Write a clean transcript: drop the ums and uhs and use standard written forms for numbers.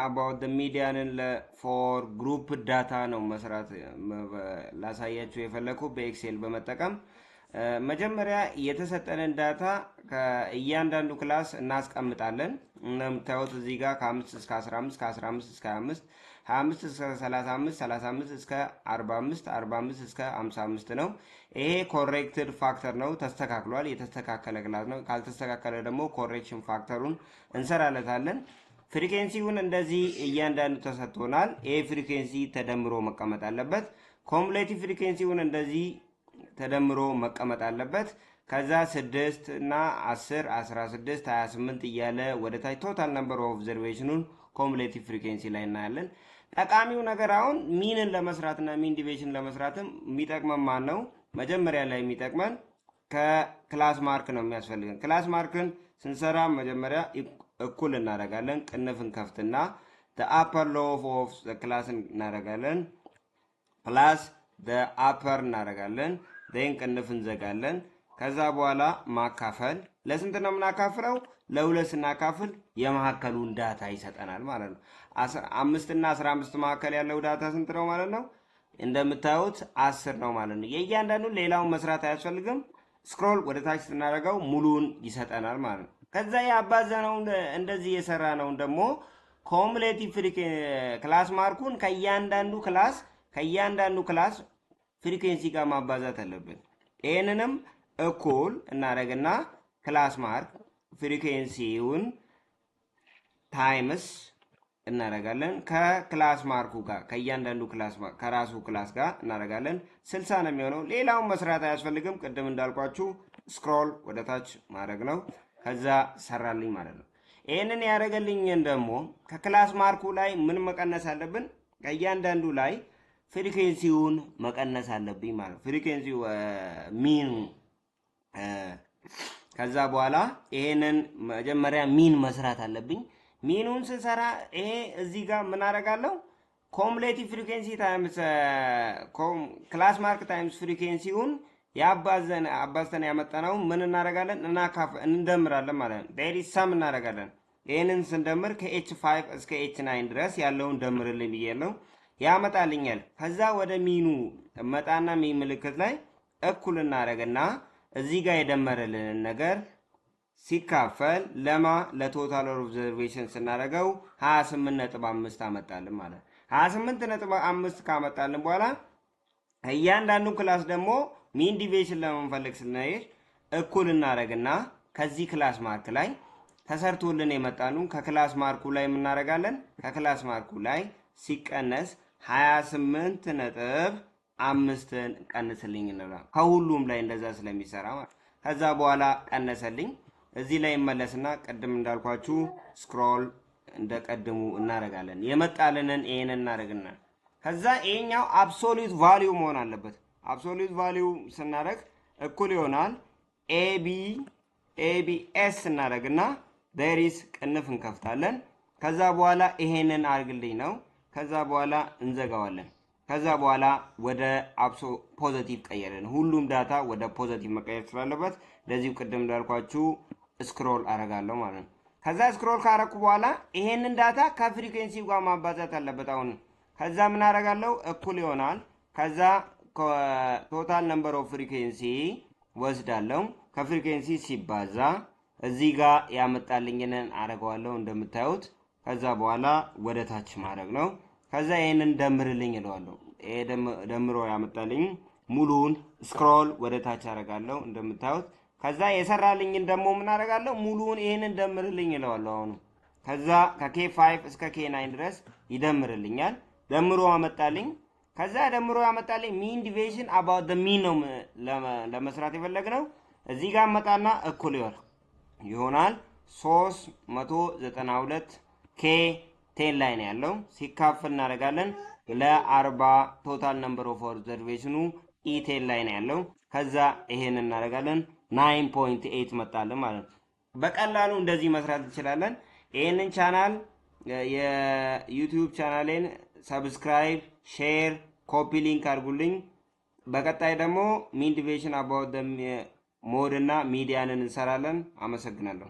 about the median for group data ነው መስራት ላሳያችሁ የፈለኩ በኤክሴል በመጠቀም መጀመሪያ የተሰጠንን ዳታ ከእያንዳንዱ ክላስ እናስቀምጣለን እንደምታዩት እዚህ ጋር ከ5 እስከ 15 ከ15 እስከ 25 25 እስከ 35 35 እስከ 45 45 እስከ 55 ነው ይሄ ኮሬክትድ ፋክተር ነው ተስተካክሏል የተስተካከለ ክላስ ነው ካልተስተካከለ ደግሞ ኮሬክሽን ፋክተሩን እንሰራለታለን ፍሪኩዌንሲውን እንደዚህ እያንዳንዱ ተሰጥቶናል ኤ ፍሪኩዌንሲ ተደምሮ መቀመጥ አለበት ኮሙሌቲቭ ፍሪኩዌንሲውን እንደዚህ ተደምሮ መቀመጥ አለበት ከዛ 6 እና 10 16 28 እያለ ወደ ታች ቶታል ነምበር ኦፍ ኦብዘርቬሽኑን ኮሙሌቲቭ ፍሪኩዌንሲ ላይ እናያለን ጠቃሚው ነገር አሁን ሚንን ለመስራትና ሚን ዲቪዥን ለመስራትም የሚጠቅመን ማን ነው መጀመሪያ ላይ የሚጠቅመን ከክላስ ማርክ ነው የሚያስፈልገን ክላስ ማርክን ስንሰራ መጀመሪያ እኩል እናደርጋለን ቅንፍን ከፍትና the upper low of the class እናደርጋለን plus the upper እናደርጋለን then ቅንፍን ዘጋለን ከዛ በኋላ ማካፈል ለስንት ነው የምናካፍለው ለሁለት ስናካፍል የማከሉን ዳታ ይሰጠናል ማለት ነው 5 እና 15 ማከል ያለው ዳታ ስንት ነው ማለት ነው እንደምታዩት 10 ነው ማለት ነው የእያንዳንዱ ሌላውን መስራት አያስፈልግም ስክሮል ወደ ታች ስናደርገው ሙሉን ይሰጠናል ማለት ነው ከዛ ያባዛነው እንደዚህ የሰራ ነው ደግሞ ኮሙሌቲቭ ክላስ ማርኩን ከእያንዳንዱ ክላስ ፍሪኩዌንሲ ጋር ማባዛት አለብን ይሄንንም እኩል እናደርግና ክላስ ማርክ ፍሪኩዌንሲውን ታይምስ እናደርጋለን ከክላስ ማርኩ ጋር ከእያንዳንዱ ክላስ ከራሱ ክላስ ጋር እናደርጋለን 60 ነው የሚሆነው ሌላውን መስራት አያስፈልግም ቅድም እንዳልኳችሁ ስክሮል ወደ ታች ማድረግ ነው ከዛ ሰራልኝ ማለት ነው ይሄንን ያደረገልኝን ደግሞ ከክላስ ማርኩ ላይ ምን መቀነስ አለብን ከእያንዳንዱ ላይ ፍሪኩዌንሲውን መቀነስ አለብኝ ማለት ፍሪኩዌንሲው ሚን ከዛ በኋላ ይሄንን መጀመሪያ ሚን መስራት አለብኝ ሚኑን ስንሰራ ይሄ እዚህ ጋር ምን አደርጋለሁ ኮሙሌቲቭ ፍሪኩዌንሲ ታይምስ ክላስ ማርክ ታይምስ ፍሪኩዌንሲውን አባዝተን ያመጣነው ምን እናደርጋለን እንደምራለን ማለት ነው ዴር ኢዝ ሰም እናደርጋለን ይሄንን ስንደምር ከh5 እስከ h9 ድረስ ያለውን ደምርልኝ ብዬለው ያመጣልኛል ከዛ ወደ ሚኑ መጣና ሚን ምልክት ላይ እኩል እናደርግና እዚህ ጋር የደመረልን ነገር ሲካፈል ለቶታል ኦብዘርቬሽን ስናደርገው 28.5 አመጣልን ማለት 28.5 ካመጣልን በኋላ እያንዳንዱ ክላስ ደግሞ ሚን ዲቪዥን ለመፈለግ ስንሄድ እኩል እናደርግና ከዚህ ክላስ ማርክ ላይ ተሰርቶልን የመጣኑ ከክላስ ማርኩ ላይ ምን እናደርጋለን ከክላስ ማርኩ ላይ ሲቀነስ 28.5 ቀንስልኝ እንላለን ከሁሉም ላይ እንደዛ ስለሚሰራ ከዛ በኋላ ቀነሰልኝ እዚህ ላይ መለስና ቀድም እንዳልኳችሁ ስክሮል እንደቀድሙ እናደርጋለን የመጣልንን ይሄንን እናደርግና ከዛ ይሄኛው አብሶሉት ቫልዩ መሆን አለበት አብሶሉት ቫልዩ ስናደርግ እኩል ይሆናል abs እናደርግና there is ቅንፍ እንከፍታለን ከዛ በኋላ ይሄንን አርግልኝ ነው ከዛ በኋላ እንዘጋዋለን ከዛ በኋላ ወደ ፖዚቲቭ ቀየረን ሁሉም ዳታ ወደ ፖዚቲቭ መቀየር ስላለበት ለዚህ ቅድም እንዳልኳችሁ ስክሮል አረጋለሁ ማለት ነው ከዛ ስክሮል ካረኩ በኋላ ይሄንን ዳታ ከፍሪኩዌንሲው ጋር ማባዛት አለበት አሁን ከዛ ምን አረጋለሁ እኩል ይሆናል ከዛ ቶታል ነምበር ኦፍ ፍሪኩዌንሲ ወስዳለሁ ከፍሪኩዌንሲ ሲባዛ እዚህ ጋር ያመጣልኝን አረጋዋለሁ እንደምታዩት ከዛ በኋላ ወደ ታች ማድረግ ነው ከዛ ይሄንን ደምርልኝ እለዋለሁ ይሄ ደምሮ ያመጣልኝ ሙሉን ስክሮል ወደ ታች አረጋለሁ እንደምታዩት ከዛ የሰራልኝን ደግሞ ምን አረጋለሁ ሙሉን ይሄንን ደምርልኝ እለዋለሁ አሁን ከዛ ከk5 እስከ k9 ድረስ ይደምርልኛል ደምሮ አመጣልኝ ከዛ ደምሮ ያመጣልኝ ሚን ዲቪዥን about the mean ነው ለመስራት የፈለግነው እዚህ ጋር መጣና እኩል ይሆናል 392 k10 ላይ ነው ያለው ሲካፈል እናደርጋለን ለ40 ቶታል ነምበር ኦፍ ኦብዘርቬሽኑ e10 ላይ ነው ያለው ከዛ ይሄን እናደርጋለን 9.8 መጣልን ማለት ነው በቀላሉ እንደዚህ መስራት እንችላለን ይሄንን ቻናል የዩቲዩብ ቻናሌን ሰብስክራይብ ሼር ኮፒ ሊንክ አድርጉልኝ በቀጣይ ደግሞ ሚን ዲቪዥን about the mode እና ሚዲያንን እንሰራለን አመሰግናለሁ